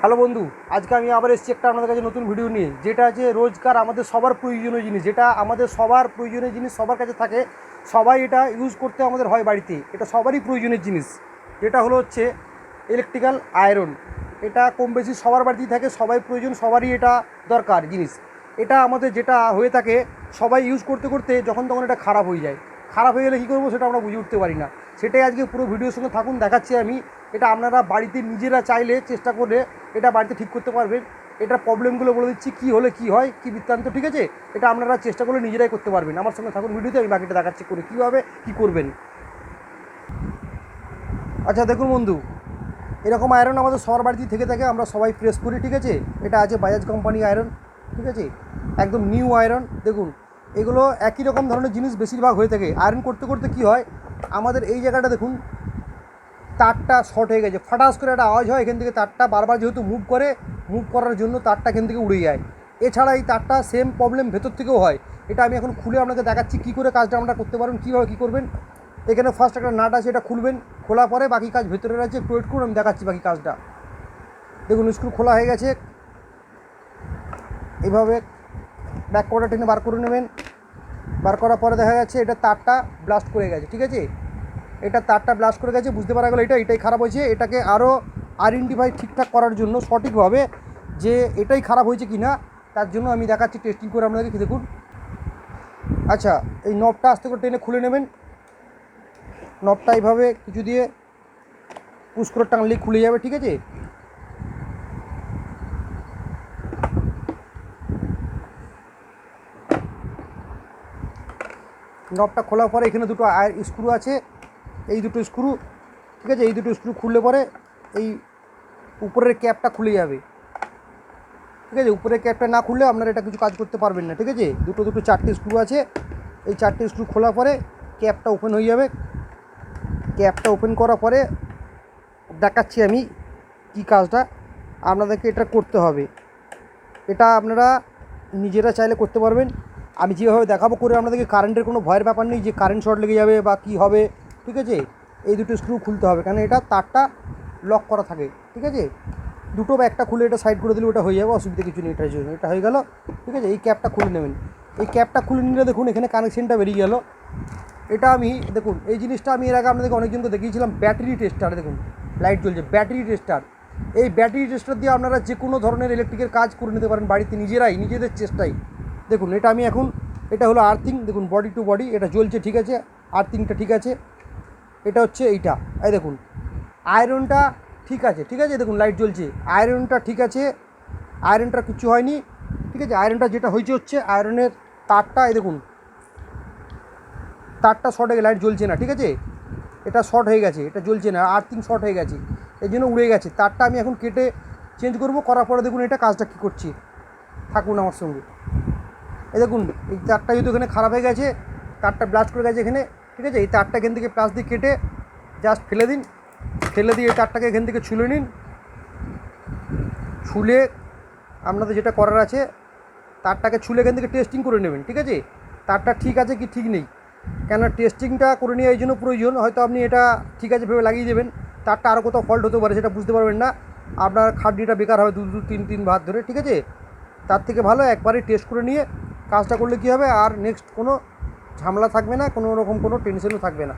Hello বন্ধু, আজকে আমি আবার এসেছি একটা আপনাদের কাছে নতুন ভিডিও নিয়ে, যেটা আছে রোজকার আমাদের সবার প্রয়োজনীয় জিনিস, যেটা আমাদের সবার প্রয়োজনীয় জিনিস সবার কাছে থাকে, সবাই এটা ইউজ করতে আমাদের হয় বাড়িতে, এটা সবারই প্রয়োজনীয় জিনিস, যেটা হচ্ছে ইলেকট্রিক্যাল আয়রন। এটা কম বেশি সবার বাড়িতেই থাকে, সবাই প্রয়োজন, সবারই এটা দরকার জিনিস। এটা আমাদের যেটা হয়ে থাকে, সবাই ইউজ করতে করতে যখন তখন এটা খারাপ হয়ে যায়। খারাপ হয়ে গেলে কী করবো সেটা আমরা বুঝে উঠতে পারি না। সেটাই আজকে পুরো ভিডিওর সঙ্গে থাকুন, দেখাচ্ছি আমি। এটা আপনারা বাড়িতে নিজেরা চাইলে চেষ্টা করে এটা বাড়িতে ঠিক করতে পারবেন। এটার প্রবলেমগুলো বলে দিচ্ছি, কী হলে কী হয়, কী বৃত্তান্ত, ঠিক আছে? এটা আপনারা চেষ্টা করলে নিজেরাই করতে পারবেন। আমার সঙ্গে থাকুন ভিডিওতে, আমি বাকিটা দেখাচ্ছি করে কীভাবে কী করবেন। আচ্ছা দেখুন বন্ধু, এরকম আয়রন আমাদের সবার বাড়িতেই থেকে থাকে, আমরা সবাই প্রেস করি, ঠিক আছে? এটা আছে বাজাজ কোম্পানি আয়রন, ঠিক আছে? একদম নিউ আয়রন। দেখুন, এগুলো একই রকম ধরনের জিনিস বেশিরভাগ হয়ে থাকে। আয়রন করতে করতে কী হয়, আমাদের এই জায়গাটা দেখুন, তারটা শর্ট হয়ে গেছে, ফাটাস করে একটা আওয়াজ হয় এখান থেকে। তারটা বারবার যেহেতু মুভ করার জন্য তারটা এখান থেকে উড়ে যায়। এছাড়া এই তারটা সেম প্রবলেম ভেতর থেকেও হয়। এটা আমি এখন খুলে আপনাকে দেখাচ্ছি কী করে কাজটা আমরা করতে পারবেন, কীভাবে কী করবেন। এখানে ফার্স্ট একটা নাট আছে, এটা খুলবেন। খোলা পরে বাকি কাজ ভেতরের আছে, একটু ওয়েট করুন, আমি দেখাচ্ছি বাকি কাজটা। দেখুন, স্ক্রু খোলা হয়ে গেছে। এইভাবে ব্যাক কভারটা টেনে বার করে নেবেন। বার করার পরে দেখা যাচ্ছে এটা তারটা ব্লাস্ট করে গেছে, ঠিক আছে? এটা তারটা ব্লাস্ট করে গেছে, বুঝতে পারা গেলো এটাই খারাপ হয়েছে। এটাকে আরও আইডেন্টিফাই ঠিকঠাক করার জন্য সঠিকভাবে যে এটাই খারাপ হয়েছে কি না, তার জন্য আমি দেখাচ্ছি টেস্টিং করে আপনাদেরকে। দেখুন, আচ্ছা, এই নবটা আস্তে করে টেনে খুলে নেবেন। নবটা এইভাবে কিছু দিয়ে পুশ করে টানলেই খুলে যাবে, ঠিক আছে? নবটা খোলার পরে এখানে দুটো স্ক্রু আছে, এই দুটো স্ক্রু, ঠিক আছে? এই দুটো স্ক্রু খুললে পরে এই উপরের ক্যাপটা খুলে যাবে, ঠিক আছে? উপরের ক্যাপটা না খুললে আপনারা এটা কিছু কাজ করতে পারবেন না, ঠিক আছে? দুটো চারটে স্ক্রু আছে, এই চারটে স্ক্রু খোলার পরে ক্যাপটা ওপেন হয়ে যাবে। ক্যাপটা ওপেন করার পরে দেখাচ্ছি আমি কি কাজটা আপনাদেরকে এটা করতে হবে। এটা আপনারা নিজেরা চাইলে করতে পারবেন। আমি যেভাবে দেখাবো করে আপনাদেরকে, কারেন্টের কোনো ভয়ের ব্যাপার নেই যে কারেন্ট শর্ট লেগে যাবে বা কী হবে, ঠিক আছে? এই দুটো স্ক্রু খুলতে হবে, কারণ এটা তারটা লক করা থাকে, ঠিক আছে? দুটো বা একটা খুলে এটা সাইড করে দিলে ওটা হয়ে যাবে, অসুবিধা কিছু নেই এটার জন্য। এটা হয়ে গেল, ঠিক আছে? এই ক্যাপটা খুলে নেবেন। এই ক্যাপটা খুলে নিলে দেখুন এখানে কানেকশানটা বেরিয়ে গেল। এটা আমি দেখুন, এই জিনিসটা আমি এর আগে আপনাদেরকে অনেকজনকে দেখিয়েছিলাম, ব্যাটারি টেস্টার। দেখুন লাইট জ্বলছে, ব্যাটারি টেস্টার। এই ব্যাটারি টেস্টার দিয়ে আপনারা যে কোনো ধরনের ইলেকট্রিকের কাজ করে নিতে পারেন বাড়িতে নিজেরাই, নিজেদের চেষ্টায়। দেখুন, এটা আমি এখন, এটা হলো আর্থিং, দেখুন বডি টু বডি এটা জ্বলছে, ঠিক আছে? আর্থিংটা ঠিক আছে। এটা হচ্ছে এইটা, এই দেখুন আয়রনটা ঠিক আছে, ঠিক আছে? দেখুন লাইট জ্বলছে, আয়রনটা ঠিক আছে, আয়রনটা কিছু হয়নি, ঠিক আছে? আয়রনটা যেটা হয়েছে হচ্ছে আয়রনের তারটা, এই দেখুন তারটা শর্ট হয়ে গেছে, লাইট জ্বলছে না, ঠিক আছে? এটা শর্ট হয়ে গেছে, এটা জ্বলছে না, আর্থিং শর্ট হয়ে গেছে, এই জন্য উড়ে গেছে। তারটা আমি এখন কেটে চেঞ্জ করবো, করার পরে দেখুন এটা কাজটা কী করছি, থাকুন আমার সঙ্গে। এই দেখুন, এই তারটা যেহেতু এখানে খারাপ হয়ে গেছে, তারটা ব্লাস্ট করে গেছে এখানে, ঠিক আছে? এই তারটা এখান থেকে প্লাস দিয়ে কেটে জাস্ট ফেলে দিন। ফেলে দিয়ে এই তারটাকে এখান থেকে ছুলে নিন। ছুলে আপনাদের যেটা করার আছে, তারটাকে ছুলে এখান থেকে টেস্টিং করে নেবেন, ঠিক আছে? তারটা ঠিক আছে কি ঠিক নেই, কেন টেস্টিংটা করে নিয়ে এই জন্য প্রয়োজন। হয়তো আপনি এটা ঠিক আছে ভেবে লাগিয়ে দেবেন, তারটা আরও কোথাও ফল্ট হতে পারে, সেটা বুঝতে পারবেন না, আপনার খাটনিটা বেকার হবে দু তিন ভাত ধরে, ঠিক আছে? তার থেকে ভালো একবারই টেস্ট করে নিয়ে কাজটা করলে কী হবে, আর নেক্সট কোনো ঝামেলা থাকবে না, কোনো রকম কোনো টেনশনও থাকবে না,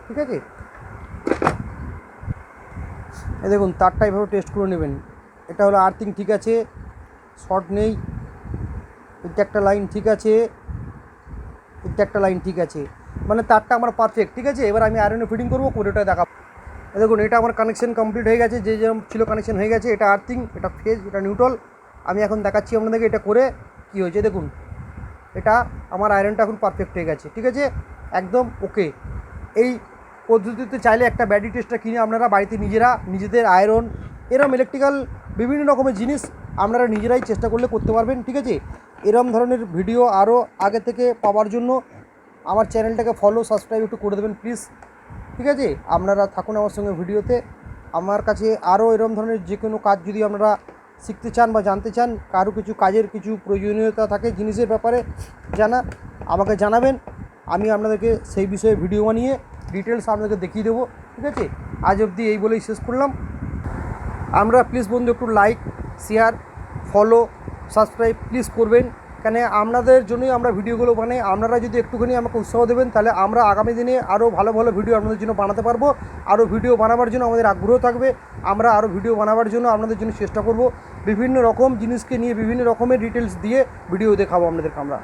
ঠিক আছে? এই দেখুন তারটা এভাবে টেস্ট করে নেবেন। এটা হলো আর্থিং ঠিক আছে, শর্ট নেই, এটা একটা লাইন ঠিক আছে, এটা একটা লাইন ঠিক আছে, মানে তারটা আমার পারফেক্ট, ঠিক আছে? এবার আমি আয়রনে ফিটিং করবো, করে ওটা দেখাবো। দেখুন এটা আমার কানেকশন কমপ্লিট হয়ে গেছে, যে যেরকম ছিল কানেকশন হয়ে গেছে। এটা আর্থিং, এটা ফেজ, এটা নিউট্রাল। আমি এখন দেখাচ্ছি আপনাদেরকে এটা করে কী হয়েছে। দেখুন এটা আমার আয়রনটা এখন পারফেক্ট হয়ে গেছে, ঠিক আছে? একদম ওকে। এই পদ্ধতিতে চাইলে একটা ব্যাটারি টেস্টার কিনে আপনারা বাড়িতে নিজেরা নিজেদের আয়রন, এরম ইলেকট্রিক্যাল বিভিন্ন রকমের জিনিস আপনারা নিজেরাই চেষ্টা করলে করতে পারবেন, ঠিক আছে? এরম ধরনের ভিডিও আরও আগে থেকে পাওয়ার জন্য আমার চ্যানেলটাকে ফলো, সাবস্ক্রাইব একটু করে দেবেন প্লিজ, ঠিক আছে? আপনারা থাকুন আমার সঙ্গে ভিডিওতে। আমার কাছে আরও এরম ধরনের যে কোনো কাজ যদি আপনারা শিখতে চান বা জানতে চান, কারো কিছু কাজের কিছু প্রয়োজনীয়তা থাকে জিনিসের ব্যাপারে আমাকে জানাবেন। আমি আপনাদেরকে সেই বিষয়ে ভিডিও বানিয়ে ডিটেলস আপনাদেরকে দেখিয়ে দেবো, ঠিক আছে? আজ অবধি এই বলেই শেষ করলাম। আমরা প্লিজ বন্ধু একটু like, share, follow, subscribe please করবেন, কেন আপনাদের জন্যই আমরা ভিডিওগুলো বানাই। আপনারা যদি একটুখানি আমাকে উৎসাহ দেবেন তাহলে আমরা আগামী দিনে আরও ভালো ভালো ভিডিও আপনাদের জন্য বানাতে পারবো। আরও ভিডিও বানাবার জন্য আমাদের আগ্রহ থাকবে, আমরা আরও ভিডিও বানাবার জন্য আপনাদের জন্য চেষ্টা করব। বিভিন্ন রকম জিনিসকে নিয়ে বিভিন্ন রকমের ডিটেলস দিয়ে ভিডিও দেখাবো আপনাদেরকে আমরা।